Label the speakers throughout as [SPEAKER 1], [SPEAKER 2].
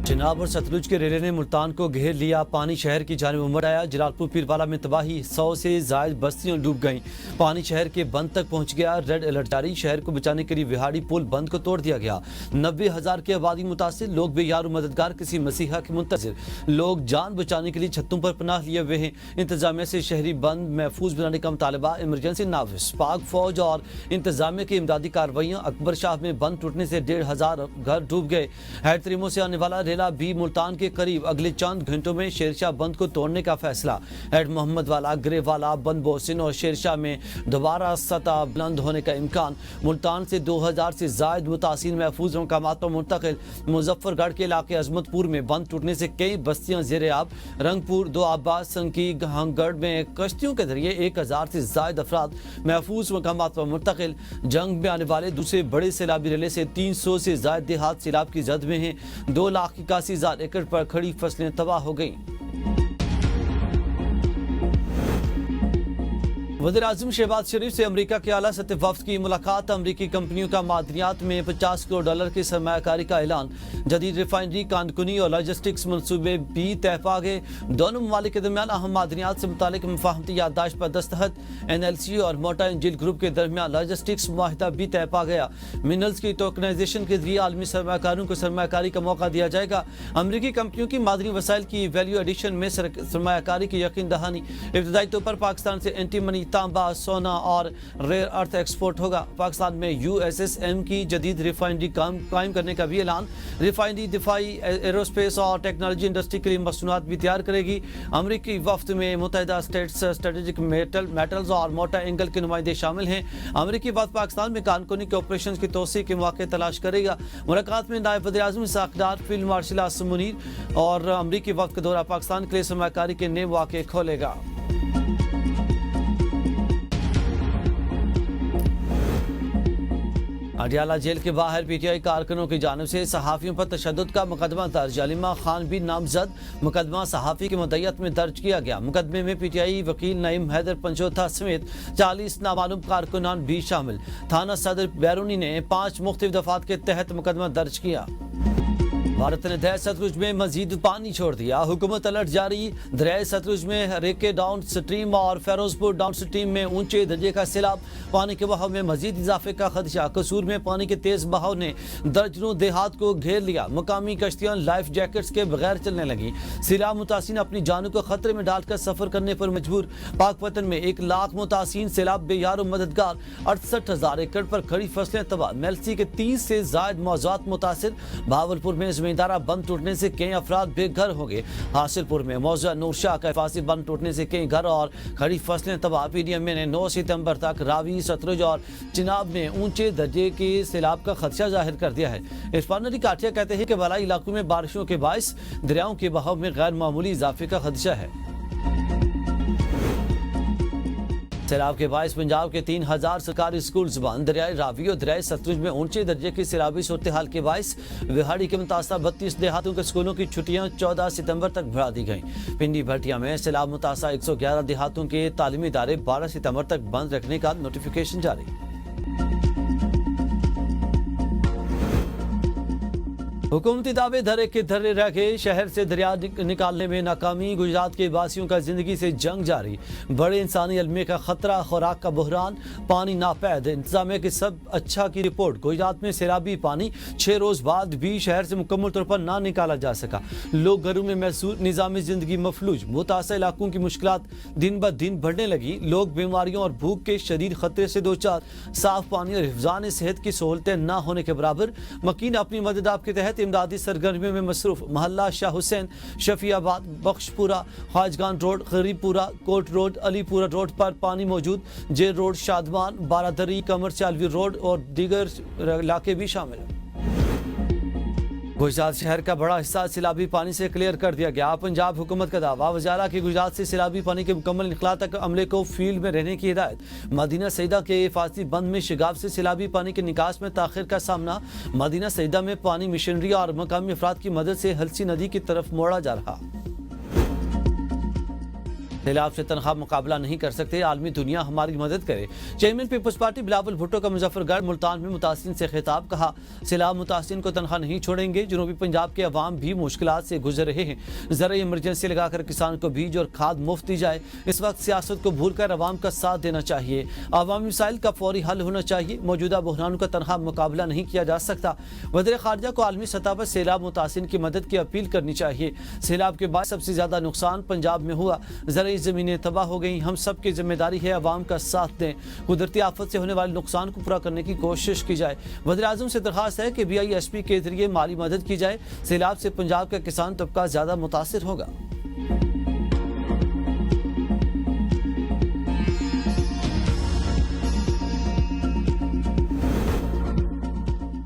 [SPEAKER 1] चिनाब और सतलुज के रेले ने मुल्तान को घेर लिया। पानी शहर की जानिब उमड़ आया। जलालपुर पीरवाला में तबाही, 100 से ज्यादा बस्तियां डूब गईं। पानी शहर के बंद तक पहुंच गया। रेड अलर्ट जारी। शहर को बचाने के लिए विहाड़ी पुल बंद को तोड़ दिया गया। 90,000 की आबादी मुतासिर। लोग बेयार मददगार किसी मसीहा के मुंतजिर। लोग जान बचाने के लिए छतों पर पनाह लिए हुए हैं। इंतजामिया से शहरी बंद महफूज बनाने का मुतालबा। इमरजेंसी नाफिज। पाक फौज और इंतजामिया की इमदादी कार्रवाइयाँ। अकबर शाह में बंद टूटने से 1,500 घर डूब गए। हैदरीमो से आने वाला रेला भी मुल्तान के करीब। अगले चंद घंटों में शेरशाह बंद को तोड़ने का फैसला। हेड मोहम्मद वाला, ग्रेवाला, बंद बोसिन और शेरशाह में दोबारा सतह बुलंद होने का इम्कान। मुल्तान से 2,000 से जायद मुतासिर महफूज मकामात पर मुंतकिल। मुजफ्फरगढ़ के इलाके अजमतपुर में बंद टूटने से कई बस्तियां जेर आब। रंगपुर, दो आबाद, संकी, गहंगढ़ में कश्तियों के जरिए 1,000 से जायद अफराद महफूज मकामात पर मुंतकिल। जंग में आने वाले दूसरे बड़े सैलाबी रेले से 300 से जायद देहात सैलाब की जद में हैं। 2,81,000 एकड़ पर खड़ी फसलें तबाह हो गईं। वज़ीर-ए-आज़म शहबाज शरीफ से अमेरिका के आला सतह वफ़द की मुलाकात। अमेरिकी कंपनियों का मादनियात में $50 करोड़ की सरमायाकारी का ऐलान। जदीद रिफाइनरी, कानकुनी और लॉजिस्टिक्स मनसूबे भी तय पा गए। दोनों ममालिक के दरमियान अहम मादनियात से मुतालिक मुफाहमती याददाश्त पर दस्तखत। NLC और मोटा इंजिल ग्रुप के दरमियान लॉजिस्टिक्स मुआहिदा भी तय पा गया। मिनरल्स की टोकनाइजेशन के जरिए आलमी सरमाकारों को सरमाकारी का मौका दिया जाएगा। अमेरिकी कंपनियों की मादनी वसाइल की वैल्यू एडिशन में सरमाकारी की यकीन दहानी। इब्तदाई तौर पर पाकिस्तान से एंटी मनी, तांबा, सोना और रेयर अर्थ एक्सपोर्ट होगा। पाकिस्तान में USSM की जदीद रिफाइनरी कायम करने का भी ऐलान। रिफाइनरी दिफाई, एरोस्पेस और टेक्नोलॉजी इंडस्ट्री के लिए मसनूआत भी तैयार करेगी। अमेरिकी वफ्द में मुत्तहिदा स्टेट्स, स्ट्रेटेजिक मेटल्स और मोटा एंगल के नुमाइंदे शामिल हैं। अमेरिकी वफ्द पाकिस्तान में कानकुनी के ऑपरेशन की तोसी के मौके तलाश करेगा। मुलाकात में नायब वज़ीर-ए-आज़म इसहाक़ डार, फील्ड मार्शल आसिम मुनीर और अमेरिकी वफ्द का दौरा पाकिस्तान के लिए सरमायाकारी के नए मौके खोलेगा। अडियाला जेल के बाहर PTI कारकुनों की जानिब से सहाफ़ियों पर तशद्दुद का मुकदमा दर्ज। अलीमा खान भी नामजद। मुकदमा सहाफ़ी की मुद्दत में दर्ज किया गया। मुकदमे में PTI वकील नईम हैदर पंचोथा समेत 40 नामालूम कारकुनान भी शामिल। थाना सदर बैरूनी ने 5 मुख्तलिफ दफात के तहत मुकदमा दर्ज किया। भारत ने दरिया सतलुज में मजीद पानी छोड़ दिया। हुकूमत अलर्ट जारी। दरिया सतलुज में हरेके डाउन स्ट्रीम और फेरोजपुर डाउन स्ट्रीम में ऊंचे दर्जे का सैलाब। पानी के बहाव में मजीद इजाफे का खदशा। कसूर में पानी के तेज बहाव ने दर्जनों देहात को घेर लिया। मकामी कश्तियां लाइफ जैकेट्स के बगैर चलने लगी। सैलाब मुतासिन अपनी जानों को खतरे में डालकर सफर करने पर मजबूर। पाकपतन में 1 लाख मुतासिन सैलाब बेयार मददगार। 68,000 एकड़ पर खड़ी फसलें तबाह। मेलसी के 30 से जायद मौज़ूआत मुतासिर। भावलपुर में जमींदारा बंद टूटने से कई अफराद बेघर हो गए। हासिलपुर में मौजूदा नूरशाह का हिफाजती बंद टूटने से कई घर और खड़ी फसलें तबाह। PDMA ने 9 सितंबर तक रावी, सतलुज और चिनाब में ऊंचे दर्जे के सैलाब का खदशा जाहिर कर दिया है। इरफान काठिया कहते हैं कि बलाई इलाकों में बारिशों के बायस दरियाओं के बहाव में गैर मामूली इजाफे का खदशा है। सैलाब के बायस पंजाब के 3,000 सरकारी स्कूल बंद। दरियाई रावी और दरियाई सतलुज में ऊंचे दर्जे की सैलाबी सूरत हाल के बायस विहाड़ी के मुतासर 32 देहातों के स्कूलों की छुट्टियां 14 सितंबर तक बढ़ा दी गईं। पिंडी भटिया में सैलाब मुतासर 111 देहातों के तालीमी इदारे 12 सितंबर तक बंद रखने का नोटिफिकेशन जारी। हुकूमती दावे धरे के धरे रह गए। शहर से दरिया निकालने में नाकामी। गुजरात के वासियों का जिंदगी से जंग जारी। बड़े इंसानी अलमे का खतरा। खुराक का बहरान। पानी नापैद। इंतजामिया की सब अच्छा की रिपोर्ट। गुजरात में सैलाबी पानी 6 रोज बाद भी शहर से मुकम्मल तौर पर ना निकाला जा सका। लोग घरों में महसूस। निज़ामी जिंदगी मफलूज। मुतासर इलाकों की मुश्किलात दिन ब दिन बढ़ने लगी। लोग बीमारियों और भूख के शदीद खतरे से दो चार। साफ पानी और हिफ्ज़ान सेहत की सहूलतें ना होने के बराबर। मकीन अपनी मदद आपके तहत इमदादी सरगर्मियों में मसरूफ। मोहल्ला Shah Hussain, Shafiabad, Bakhshpura, Khwajgan road, Garibpura, Kot road, Alipura road पर पानी मौजूद। Jail road, Shadman, Baradari, Qamar Chalvi road और दीगर इलाके भी शामिल हैं। गुजरात शहर का बड़ा हिस्सा सैलाबी पानी से क्लियर कर दिया गया। पंजाब हुकूमत का दावा। वज़ारा की गुजरात से सैलाबी पानी के मुकम्मल निखला तक अमले को फील्ड में रहने की हिदायत। मदीना सईदा के हिफाजती बंद में शिगाफ से सैलाबी पानी के निकास में ताखिर का सामना। मदीना सईदा में पानी मिशनरी और मकामी अफराद की मदद से हलसी नदी की तरफ मोड़ा जा रहा। सैलाब से तनख्वाह मुकाबला नहीं कर सकते, आलमी दुनिया हमारी मदद करे। चेयरमैन पीपल्स पार्टी बिलावल भुट्टो का मुजफ्फरगढ़ मुल्तान में मुतासिन से खिताब, कहा सैलाब मुतासिन को तनख्वाह नहीं छोड़ेंगे। जनूबी पंजाब के अवाम भी मुश्किलात से गुजर रहे हैं। ज़रा इमरजेंसी लगाकर किसान को बीज और खाद मुफ्त दी जाए। इस वक्त सियासत को भूलकर अवाम का साथ देना चाहिए। अवामी मसाइल का फौरी हल होना चाहिए। मौजूदा बहरानों का तनख्वाह मुकाबला नहीं किया जा सकता। वज़ीर ख़ारजा को आलमी सतह पर सैलाब मुतासिन की मदद की अपील करनी चाहिए। सैलाब के बाद सबसे ज़्यादा नुकसान पंजाब में हुआ। ज़रूरी ज़मीनें तबाह हो गई। हम सब की जिम्मेदारी है अवाम का साथ दें। कुदरती आफत से होने वाले नुकसान को पूरा करने की कोशिश की जाए। वज़ीर आज़म से दरख्वास्त है कि BISP के जरिए माली मदद की जाए। सैलाब से पंजाब का किसान तबका ज़्यादा मुतासिर होगा।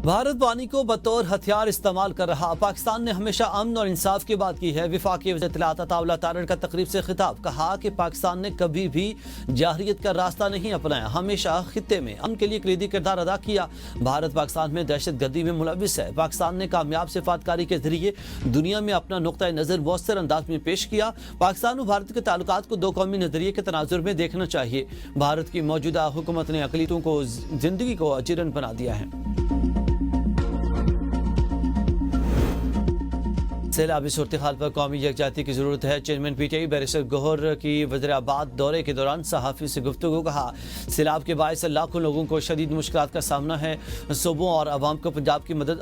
[SPEAKER 1] भारत पानी को बतौर हथियार इस्तेमाल कर रहा। पाकिस्तान ने हमेशा अमन और इंसाफ की बात की है। वफाकी वज़ीर इत्तलात अताउल्लाह तारड़ का तकरीब से खिताब, कहा कि पाकिस्तान ने कभी भी जाहिरियत का रास्ता नहीं अपनाया, हमेशा खित्ते में अमन के लिए कलीदी किरदार अदा किया। भारत पाकिस्तान में दहशतगर्दी में मुलविस है। पाकिस्तान ने कामयाब सिफातकारी के जरिए दुनिया में अपना नुक्ता नज़र मौसर अंदाज में पेश किया। पाकिस्तान और भारत के ताल्लुकात को दो कौमी नजरिए के तनाजुर में देखना चाहिए। भारत की मौजूदा हुकूमत ने अक़लियतों को जिंदगी को अजीरन बना दिया है। सैलाबी सूरत हाल पर कौमी यकजाती की जरूरत है। चेयरमैन PTI बैरिस्टर गौहर की वज़ीराबाद दौरे के दौरान सहाफ़ी से गुफ्तगू, कहा सैलाब के बायस लाखों लोगों को शदीद मुश्किलात का सामना है। सूबों और अवाम को पंजाब की मदद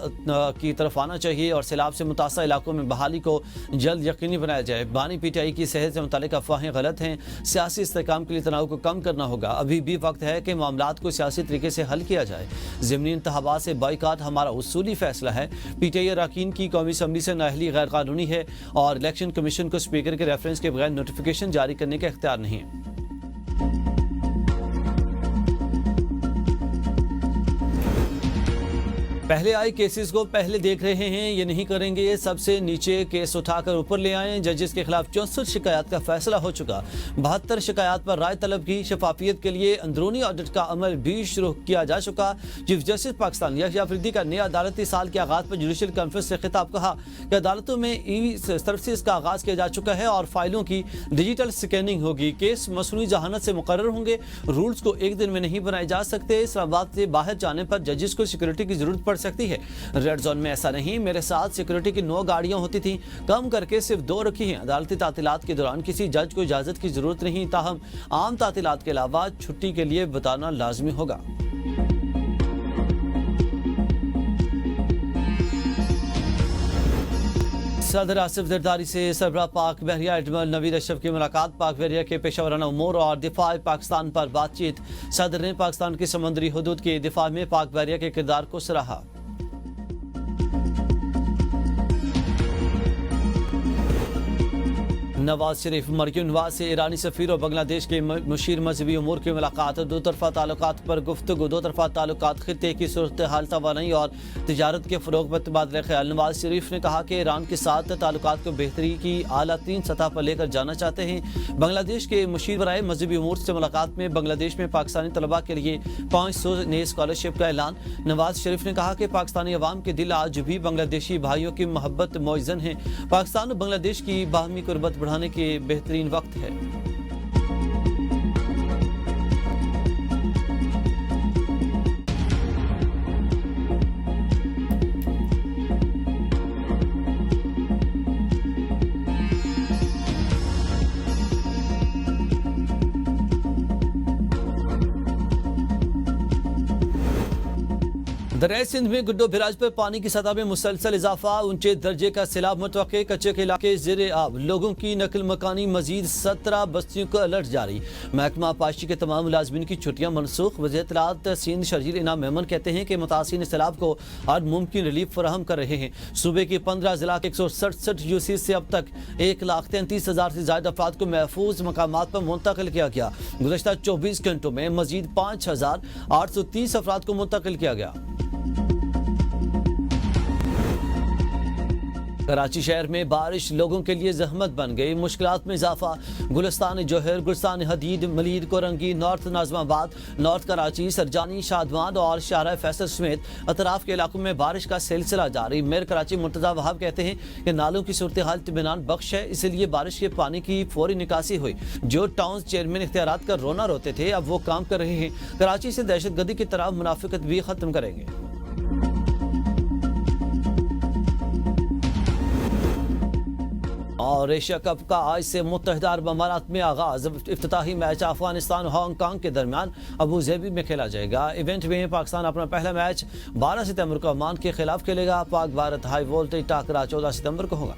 [SPEAKER 1] की तरफ आना चाहिए और सैलाब से मुतासर इलाकों में बहाली को जल्द यकीनी बनाया जाए। बानी PTI की सेहत से मुतालिक अफवाहें गलत हैं। सियासी इस्तेहकाम के लिए तनाव को कम करना होगा। अभी भी वक्त है कि मामलात को सियासी तरीके से हल किया जाए। ज़िमनी इंतखाबात से बाइकाट हमारा उसूली फैसला है। PTI अरकान की कौमी असम्बली से नाअहली गैर कानूनी है और इलेक्शन कमीशन को स्पीकर के रेफरेंस के बगैर नोटिफिकेशन जारी करने का इख्तियार नहीं है। पहले आए केसेस को पहले देख रहे हैं, ये नहीं करेंगे। सबसे नीचे केस उठाकर ऊपर ले आए। जजेस के खिलाफ 64 शिकायत का फैसला हो चुका। 72 शिकायत पर राय तलब की। शफाफियत के लिए अंदरूनी ऑडिट का अमल भी शुरू किया जा चुका। चीफ जस्टिस पाकिस्तान यहया अफरीदी का नया अदालती साल के आगाज पर जुडिशल कॉन्फ्रेंस से खिताब, कहा कि अदालतों में सर्विसेज का आगाज किया जा चुका है और फाइलों की डिजिटल स्कैनिंग होगी। केस मसनूई जहानत से मुकर्रर होंगे। रूल्स को एक दिन में नहीं बनाए जा सकते। इस्लामाबाद से बाहर जाने पर जजेस को सिक्योरिटी की जरूरत पड़ सकती है। रेड जोन में ऐसा नहीं। मेरे साथ सिक्योरिटी की 9 गाड़ियां होती थी, कम करके सिर्फ 2 रखी हैं। अदालती तातीलात के दौरान किसी जज को इजाजत की जरूरत नहीं, ताहम आम तातीलात के अलावा छुट्टी के लिए बताना लाजमी होगा। सदर आसिफ जरदारी से सरबराह पाक बहरिया एडमिरल नवीद अशरफ की मुलाकात। पाक बहरिया के पेशावराना उमूर और दिफा पाकिस्तान पर बातचीत। सदर ने पाकिस्तान की समुद्री हदूद के दिफा में पाक बहरिया के किरदार को सराहा। नवाज शरीफ मरकज़ी नवाज से ईरानी सफ़ीर और बांग्लादेश के मुशीर मजहबी उमूर की मुलाकात। दो तरफा ताल्लुकात पर गुफ्तगू। दो तरफा ताल्लुकात खित्ते की सूरत हाल, तवानाई और तिजारत के फ़रोग़ पर तबादला ख्याल। नवाज शरीफ ने कहा कि ईरान के साथ ताल्लुकात को बेहतरी की आला 3 सतह पर लेकर जाना चाहते हैं। बांग्लादेश के मुशीर बराए मजहबी उमूर से मुलाकात में बांग्लादेश में पाकिस्तानी तलबा के लिए 500 नए स्कॉलरशिप का ऐलान। नवाज शरीफ ने कहा कि पाकिस्तानी अवाम के दिल आज भी बांग्लादेशी भाइयों की मोहब्बत मौजन है। पाकिस्तान और बांग्लादेश की बाहमी कुर्बत बढ़ाने के बेहतरीन वक्त है। दरिया सिंध में गुड्डो बिराज पर पानी की सतह में मुसलसल इजाफा। ऊंचे दर्जे का सैलाब मुतवक्के। कच्चे के इलाके ज़ेरे आब। लोगों की नकल मकानी। मजीद 17 बस्तियों का अलर्ट जारी। महकमा पाशी के तमाम मुलाजमीन की छुट्टियां मनसूख। वज़ीर इत्तलात सिंध शर्जील इनाम मेमन कहते हैं कि मुतासिरीन सैलाब को हर मुमकिन रिलीफ फराहम कर रहे हैं। सूबे के 15 जिला के 167 यूसी से अब तक 1,33,000 से ज्यादा अफराद को महफूज मकामात पर मुंतकिल किया गया। गुज़श्ता 24 घंटों में मजीद 5,830 अफराद को मुंतकिल किया गया। कराची शहर में बारिश लोगों के लिए जहमत बन गई, मुश्किलात में इजाफा। गुलिस्तान जोहर, गुलिस्तान हदीद, मलीर, कोरंगी, नॉर्थ नाजमाबाद, नॉर्थ कराची, सरजानी, शादवान और शाहरा फैसल समेत अतराफ के इलाकों में बारिश का सिलसिला जारी। मेयर कराची मुर्तजा वहाब कहते हैं कि नालों की सूरत हाल इत्मीनान बख्श है, इसलिए बारिश के पानी की फौरी निकासी हुई। जो टाउन चेयरमैन इख्तियारात का रोना रोते थे, अब वो काम कर रहे हैं। कराची से दहशतगर्दी की तरफ मुनाफिकत भी खत्म करेंगे। और एशिया कप का आज से मुत्तहिदा अरब अमारात में आगाज। इफ्तिताही मैच अफगानिस्तान और हांगकांग के दरमियान अबू धाबी में खेला जाएगा। इवेंट में पाकिस्तान अपना पहला मैच 12 सितंबर को ओमान के खिलाफ खेलेगा। पाक भारत हाई वोल्टेज टाकरा 14 सितंबर को होगा।